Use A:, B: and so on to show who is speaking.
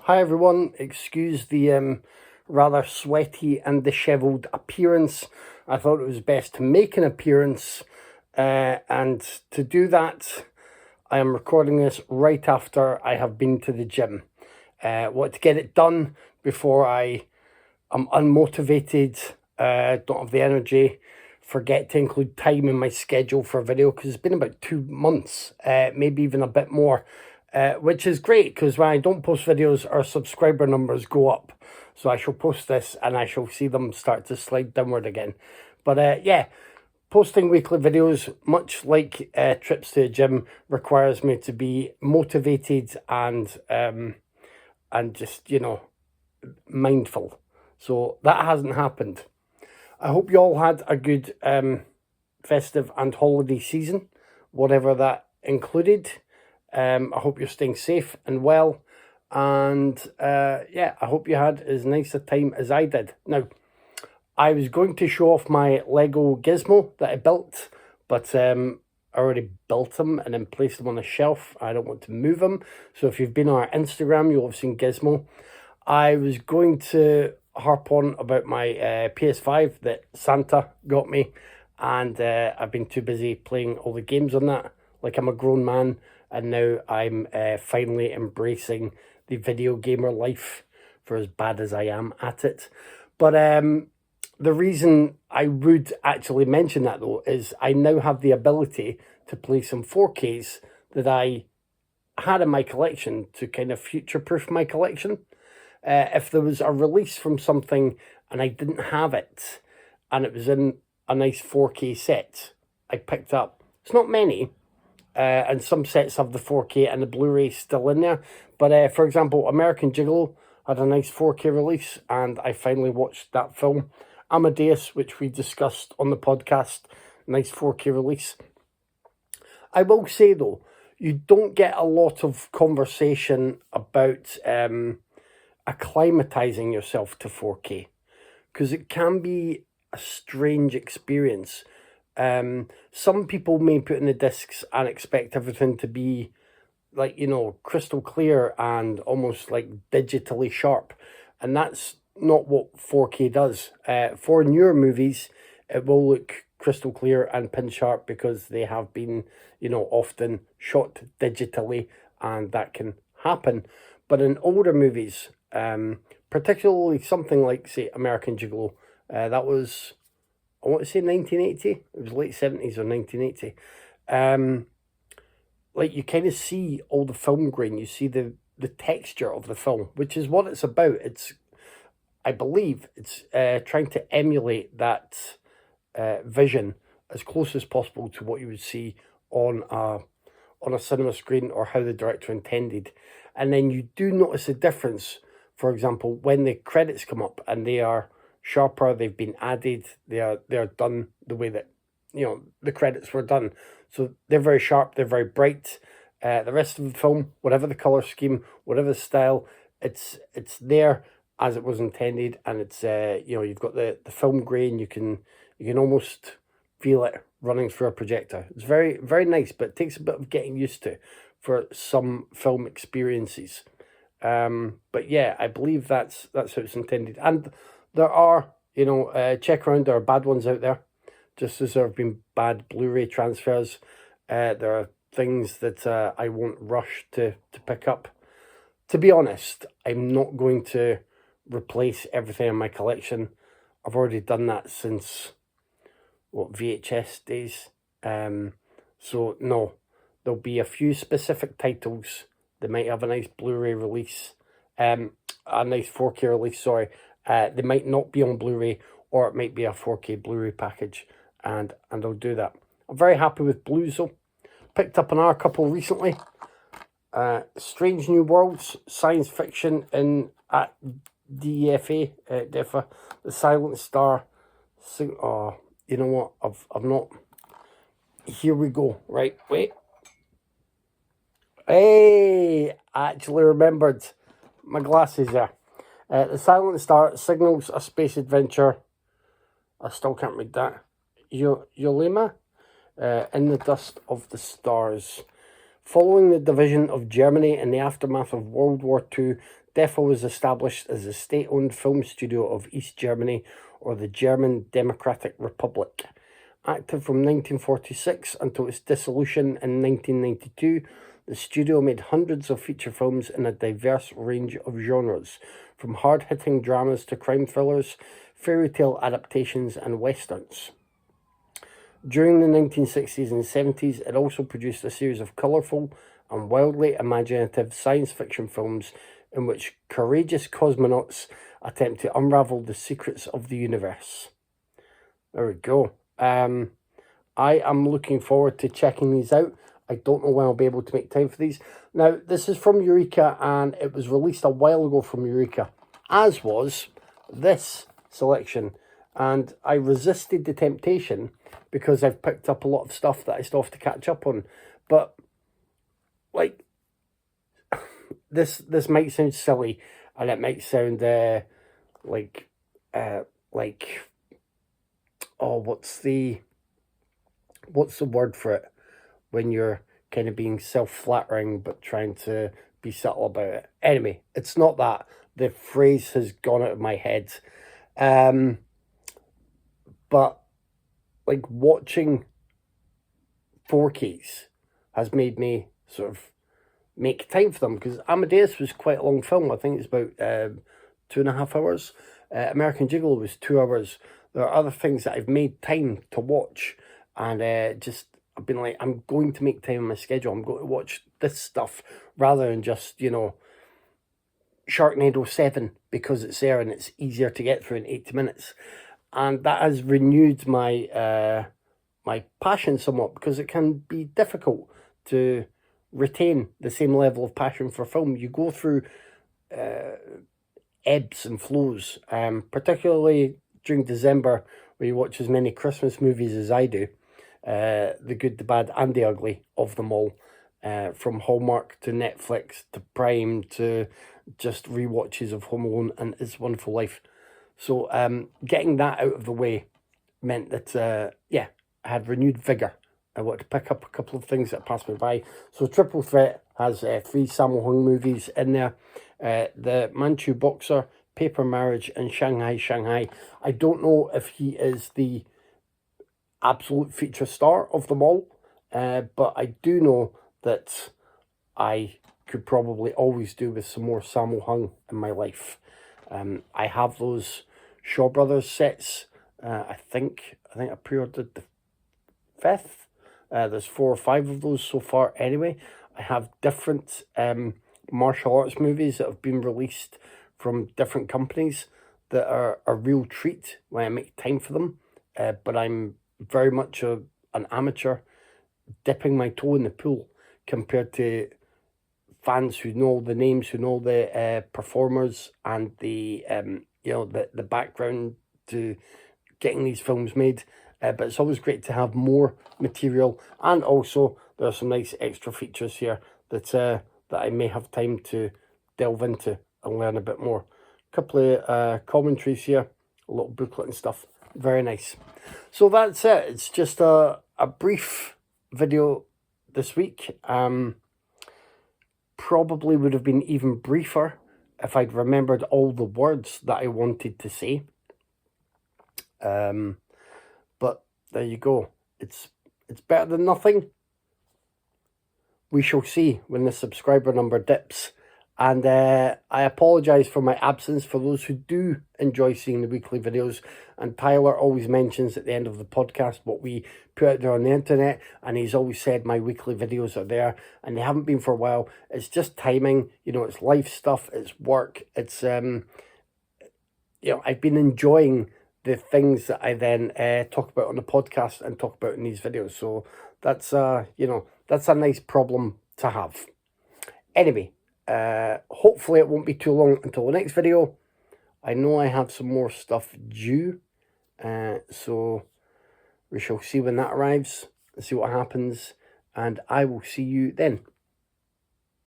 A: Hi everyone, excuse the rather sweaty and dishevelled appearance. I thought it was best to make an appearance, and to do that, I am recording this right after I have been to the gym. Want to get it done before I'm unmotivated, don't have the energy, forget to include time in my schedule for a video, because it's been about 2 months, maybe even a bit more, which is great, because when I don't post videos, our subscriber numbers go up. So I shall post this and I shall see them start to slide downward again. But yeah, posting weekly videos, much like trips to the gym, requires me to be motivated and just, mindful. So that hasn't happened. I hope you all had a good festive and holiday season, whatever that included. I hope you're staying safe and well. And yeah, I hope you had as nice a time as I did. Now, I was going to show off my Lego gizmo that I built, but I already built them and then placed them on a shelf. I don't want to move them. So if you've been on our Instagram, you'll have seen Gizmo. I was going to harp on about my PS5 that Santa got me, and I've been too busy playing all the games on that like I'm a grown man, and now I'm finally embracing the video gamer life, for as bad as I am at it. But the reason I would actually mention that, though, is I now have the ability to play some 4Ks that I had in my collection to kind of future-proof my collection. If there was a release from something and I didn't have it, and it was in a nice 4K set, I picked up. It's not many, and some sets have the 4K and the Blu-ray still in there. But for example, American Gigolo had a nice 4K release, and I finally watched that film. Amadeus, which we discussed on the podcast, nice 4K release. I will say, though, you don't get a lot of conversation about acclimatizing yourself to 4K, because it can be a strange experience. Some people may put in the discs and expect everything to be like, crystal clear and almost like digitally sharp, and that's not what 4K does. For newer movies, it will look crystal clear and pin sharp because they have been, often shot digitally, and that can happen. But in older movies, particularly something like, say, American Gigolo, that was, I want to say 1980. It was late 70s or 1980. Like, you kind of see all the film grain. You see the texture of the film, which is what it's about. I believe it's trying to emulate that vision as close as possible to what you would see on a cinema screen, or how the director intended. And then you do notice a difference. For example, when the credits come up and they are sharper, they've been added, they are done the way that the credits were done. So they're very sharp, they're very bright. The rest of the film, whatever the color scheme, whatever the style, it's there as it was intended, and it's you've got the film grain. You can almost feel it running through a projector. It's very, very nice, but it takes a bit of getting used to for some film experiences. But yeah, I believe that's how it's intended. And there are, check around, there are bad ones out there, just as there have been bad Blu-ray transfers. There are things that I won't rush to pick up. To be honest, I'm not going to replace everything in my collection. I've already done that since, VHS days. So no, there'll be a few specific titles that might have a nice Blu-ray release, a nice 4K release, sorry. They might not be on Blu-ray, or it might be a 4K Blu-ray package, and I'll do that. I'm very happy with Blues, though. Picked up another couple recently. Strange New Worlds, science fiction at DEFA, DEFA, The Silent Star. Oh, you know what? I've not. Here we go. Right, wait. Hey, I actually remembered my glasses there. The Silent Star signals a space adventure. I still can't read that. Yolima, in the dust of the stars. Following the division of Germany in the aftermath of World War II, DEFA was established as a state-owned film studio of East Germany, or the German Democratic Republic. Active from 1946 until its dissolution in 1992, the studio made hundreds of feature films in a diverse range of genres, from hard-hitting dramas to crime thrillers, fairy tale adaptations and westerns. During the 1960s and 70s, it also produced a series of colourful and wildly imaginative science fiction films in which courageous cosmonauts attempt to unravel the secrets of the universe. There we go. I am looking forward to checking these out. I don't know when I'll be able to make time for these. Now, this is from Eureka, and it was released a while ago from Eureka, as was this selection. And I resisted the temptation because I've picked up a lot of stuff that I still have to catch up on. But, like, this might sound silly, and it might sound, oh, what's the word for it when you're kind of being self-flattering but trying to be subtle about it? Anyway, it's not that. The phrase has gone out of my head. But like watching 4Ks has made me sort of make time for them, because Amadeus was quite a long film. I think it's about 2.5 hours. American Gigolo was 2 hours. There are other things that I've made time to watch, and I've been like, I'm going to make time in my schedule. I'm going to watch this stuff rather than just, Sharknado 7 because it's there and it's easier to get through in 80 minutes. And that has renewed my my passion somewhat, because it can be difficult to retain the same level of passion for film. You go through ebbs and flows, particularly during December, where you watch as many Christmas movies as I do, the good, the bad, and the ugly of them all, from Hallmark to Netflix to Prime to just rewatches of Home Alone and It's a Wonderful Life. So getting that out of the way meant that, I had renewed vigour. I wanted to pick up a couple of things that passed me by. So Triple Threat has 3 Sammo Hung movies in there. The Manchu Boxer, Paper Marriage, and Shanghai, Shanghai. I don't know if he is the absolute feature star of them all, but I do know that I could probably always do with some more Sammo Hung in my life. I have those Shaw Brothers sets. I think I pre-ordered the 5th. There's 4 or 5 of those so far anyway. I have different martial arts movies that have been released from different companies that are a real treat when I make time for them. But I'm very much an amateur dipping my toe in the pool compared to fans who know the names, who know the performers and the the background to getting these films made. But it's always great to have more material, and also there are some nice extra features here that that I may have time to delve into and learn a bit more. A couple of commentaries here, a little booklet and stuff. Very nice. So that's it. It's just a brief video this week. Probably would have been even briefer if I'd remembered all the words that I wanted to say. But there you go. It's better than nothing. We shall see when the subscriber number dips. And I apologise for my absence for those who do enjoy seeing the weekly videos. And Tyler always mentions at the end of the podcast what we put out there on the internet. And he's always said my weekly videos are there. And they haven't been for a while. It's just timing. It's life stuff. It's work. It's, I've been enjoying the things that I then talk about on the podcast and talk about in these videos. So that's, that's a nice problem to have. Anyway. Hopefully it won't be too long until the next video. I know I have some more stuff due, so we shall see when that arrives and see what happens, and I will see you then.